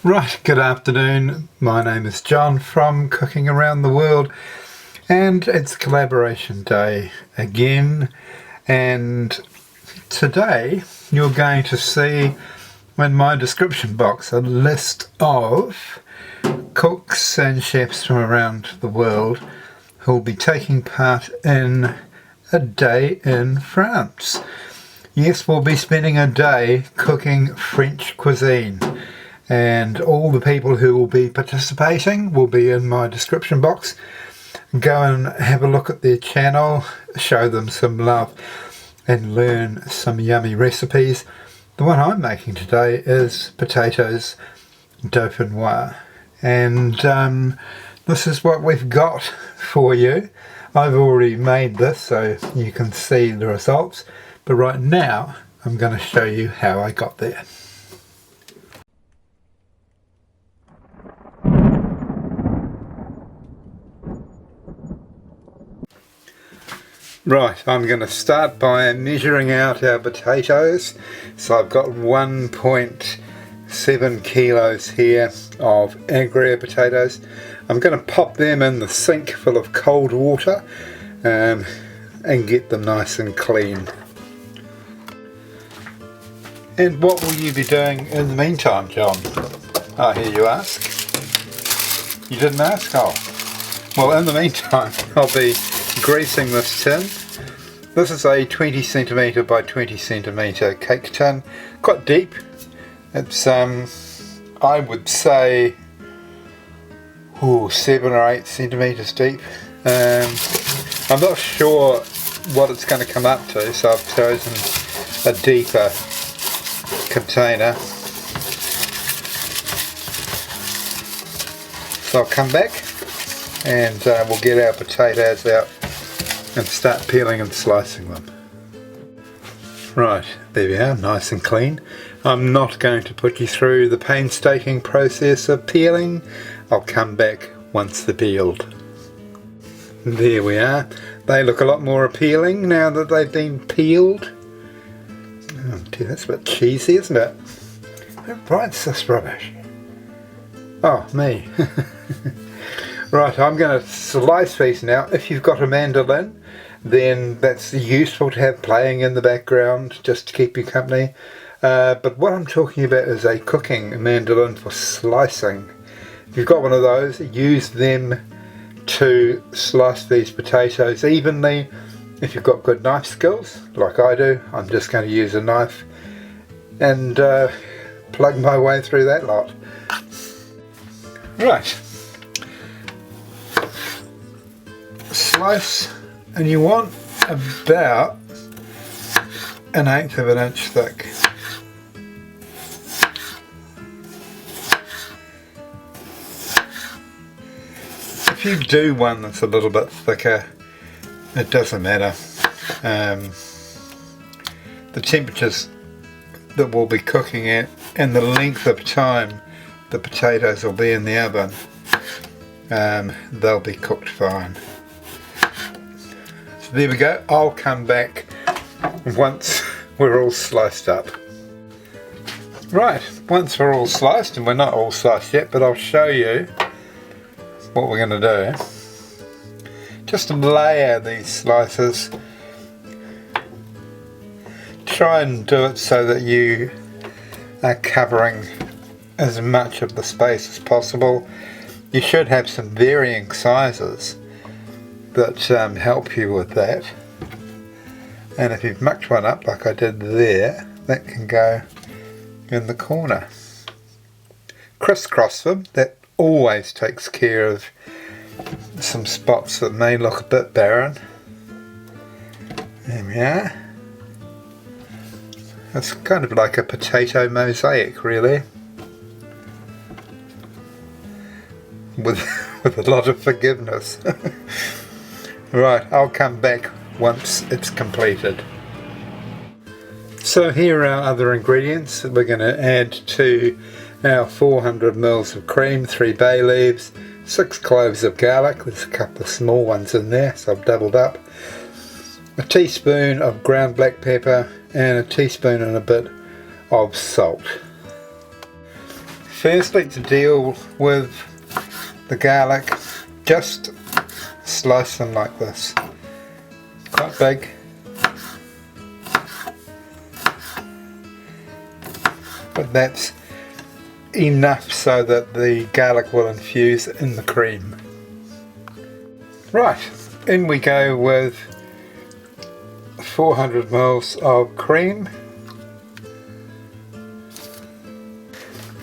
Right, good afternoon. My name is John from Cooking Around the World, and it's collaboration day again. And today you're going to see in my description box a list of cooks and chefs from around the world who will be taking part in a day in France. Yes, we'll be spending a day cooking French cuisine. And all the people who will be participating will be in my description box. Go and have a look at their channel, show them some love and learn some yummy recipes. The one I'm making today is potatoes Dauphinoise, and this is what we've got for you. I've already made this so you can see the results, but right now I'm going to show you how I got there. Right, I'm going to start by measuring out our potatoes. So I've got 1.7 kilos here of Agria potatoes. I'm going to pop them in the sink full of cold water and get them nice and clean. And what will you be doing in the meantime, John? I hear you ask. You didn't ask? Oh. Well, in the meantime, I'll be greasing this tin. This is a 20 centimetre by 20 centimetre cake tin, quite deep. It's I would say 7 or 8 centimetres deep. I'm not sure what it's going to come up to, so I've chosen a deeper container. So I'll come back and we'll get our potatoes out and start peeling and slicing them. Right, there we are, nice and clean. I'm not going to put you through the painstaking process of peeling. I'll come back once they're peeled. There we are. They look a lot more appealing now that they've been peeled. Oh dear, that's a bit cheesy, isn't it? Who writes this rubbish? Oh, me. Right, I'm going to slice these now. If you've got a mandolin, then that's useful to have playing in the background just to keep you company. But what I'm talking about is a cooking mandolin for slicing. If you've got one of those, use them to slice these potatoes evenly. If you've got good knife skills, like I do, I'm just going to use a knife and plug my way through that lot. Right. Slice, and you want about 1/8 of an inch thick. If you do one that's a little bit thicker, it doesn't matter. The temperatures that we'll be cooking at and the length of time the potatoes will be in the oven, they'll be cooked fine. So there we go. I'll come back once we're all sliced up. Right, once we're all sliced, and we're not all sliced yet, but I'll show you what we're going to do. Just layer these slices. Try and do it so that you are covering as much of the space as possible. You should have some varying sizes that help you with that. And if you've mucked one up like I did there, that can go in the corner. Crisscross them. That always takes care of some spots that may look a bit barren. There we are. It's kind of like a potato mosaic, really, with a lot of forgiveness. Right, I'll come back once it's completed. So here are our other ingredients that we're going to add to our 400 ml of cream: 3 bay leaves, 6 cloves of garlic, there's a couple of small ones in there so I've doubled up, a teaspoon of ground black pepper and a teaspoon and a bit of salt. firstly, to deal with the garlic, just slice them like this. Quite big. But that's enough so that the garlic will infuse in the cream. Right, in we go with 400 mils of cream.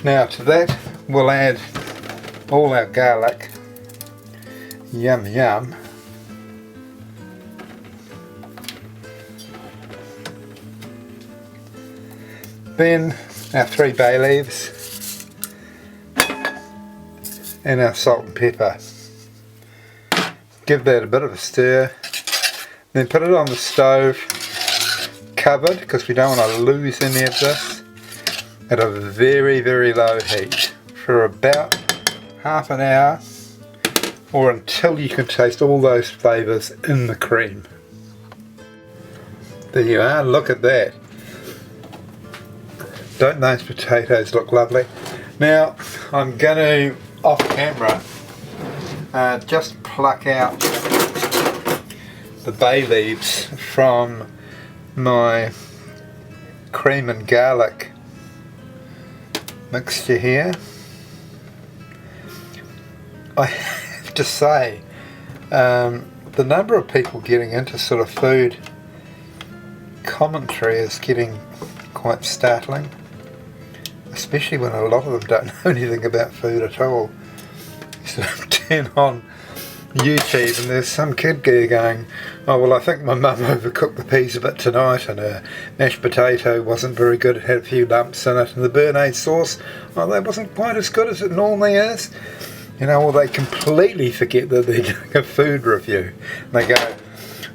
Now to that we'll add all our garlic. Yum yum. Then our 3 bay leaves and our salt and pepper. Give that a bit of a stir, then put it on the stove covered, because we don't want to lose any of this, at a very low heat for about half an hour, or until you can taste all those flavours in the cream. There you are, look at that. Don't those potatoes look lovely? Now I'm going to, off camera, just pluck out the bay leaves from my cream and garlic mixture here. I have to say, the number of people getting into sort of food commentary is getting quite startling, especially when a lot of them don't know anything about food at all. You sort of turn on YouTube and there's some kid there going, oh well, I think my mum overcooked the peas a bit tonight, and her mashed potato wasn't very good, it had a few lumps in it, and the béarnaise sauce, oh, that wasn't quite as good as it normally is. You know, well, they completely forget that they're doing a food review. And they go,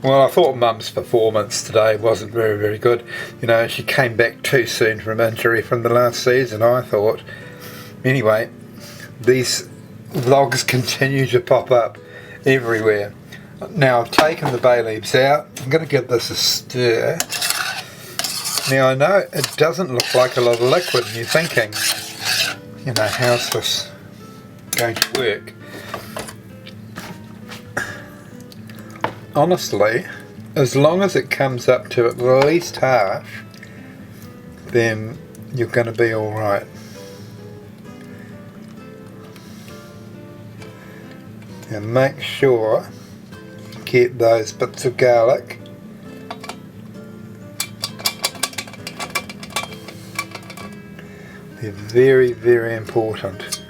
well, I thought Mum's performance today wasn't very good. You know, she came back too soon from injury from the last season, I thought. Anyway, these vlogs continue to pop up everywhere. Now I've taken the bay leaves out. I'm going to give this a stir. Now I know it doesn't look like a lot of liquid, and you're thinking, you know, how's this going to work? Honestly, as long as it comes up to at least half, then you're going to be alright. And make sure you get those bits of garlic they're very important.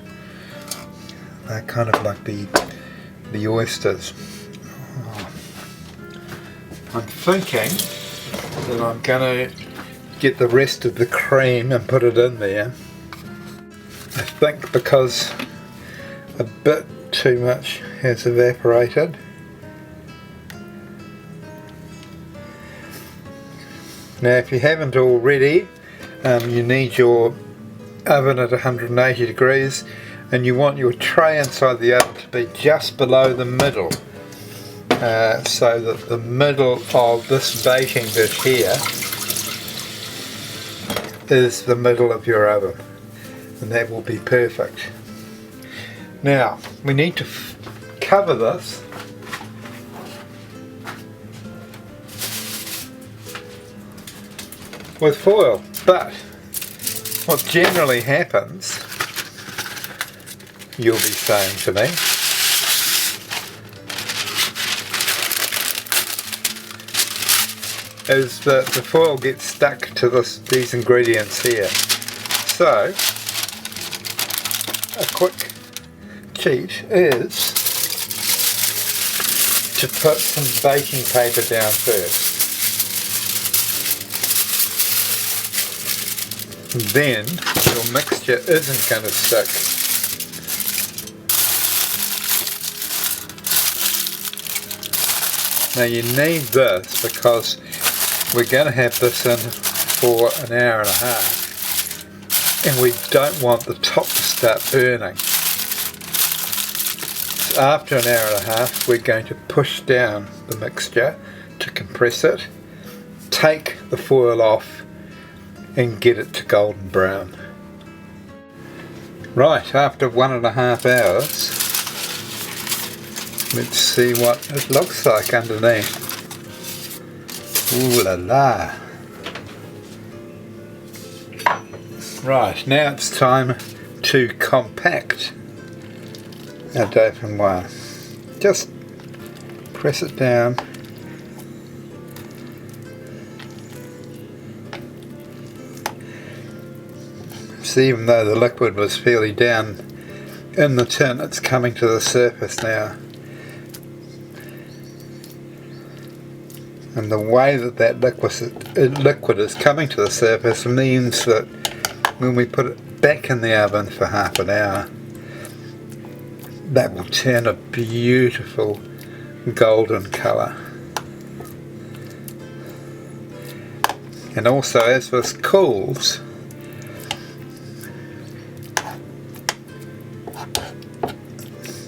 They're kind of like the oysters. I'm thinking that I'm going to get the rest of the cream and put it in there. I think because a bit too much has evaporated. Now if you haven't already, you need your oven at 180 degrees, and you want your tray inside the oven to be just below the middle. So that the middle of this baking dish here is the middle of your oven, and that will be perfect. Now we need to cover this with foil, but what generally happens, you'll be saying to me, is that the foil gets stuck to these ingredients here. So a quick cheat is to put some baking paper down first. Then your mixture isn't going to stick. Now you need this because we're going to have this in for an hour and a half, and we don't want the top to start burning. So after an hour and a half we're going to push down the mixture to compress it, take the foil off and get it to golden brown. Right, after 1.5 hours, let's see what it looks like underneath. Ooh la la. Right, now it's time to compact our Dauphinois. Just press it down. So even though the liquid was fairly down in the tin, it's coming to the surface now. And the way that liquid is coming to the surface means that when we put it back in the oven for half an hour, that will turn a beautiful golden colour. And also, as this cools,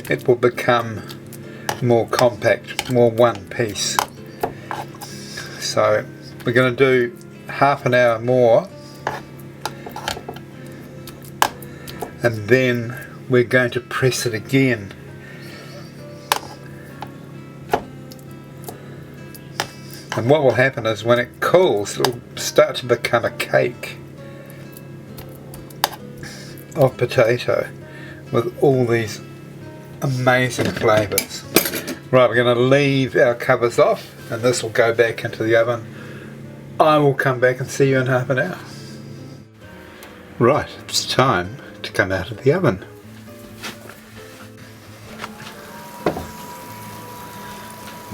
it will become more compact, more one piece. So we're going to do half an hour more, and then we're going to press it again. And what will happen is when it cools, it will start to become a cake of potato with all these amazing flavours. Right, we're going to leave our covers off, and this will go back into the oven. I will come back and see you in half an hour. Right, it's time to come out of the oven.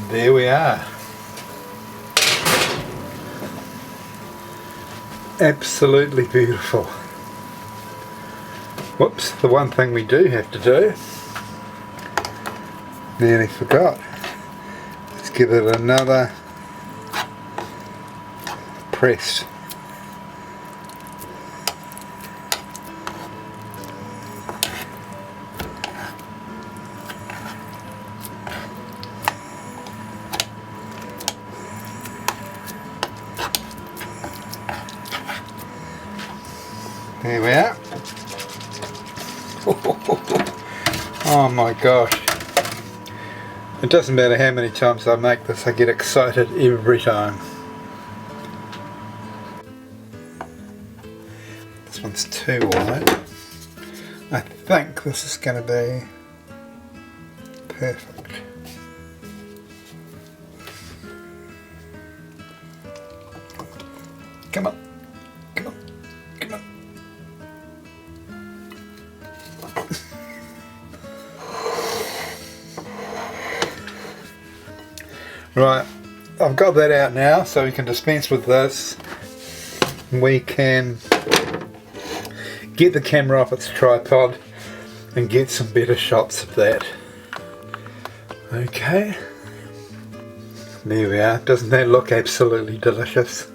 There we are. Absolutely beautiful. Whoops, the one thing we do have to do, nearly forgot. Let's give it another press. There we are. Oh my gosh. It doesn't matter how many times I make this, I get excited every time. This one's too white. I think this is going to be perfect. Come on. Come on. Come on. Right, I've got that out now, so we can dispense with this. We can get the camera off its tripod and get some better shots of that. Okay, there we are. Doesn't that look absolutely delicious?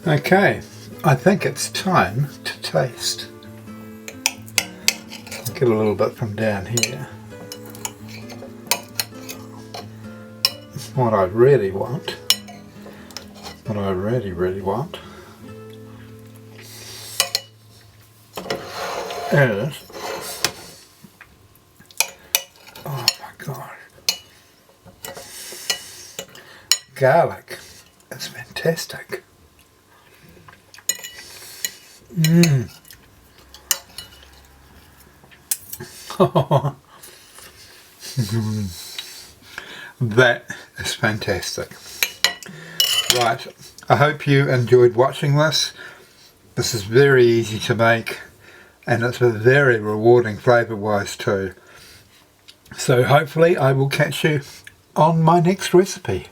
Okay, I think it's time to taste. I'll get a little bit from down here. What I really want, what I really want, is, oh my god, garlic. It's fantastic. That is fantastic. Right, I hope you enjoyed watching this. This is very easy to make, and it's very rewarding flavour wise too. So hopefully I will catch you on my next recipe.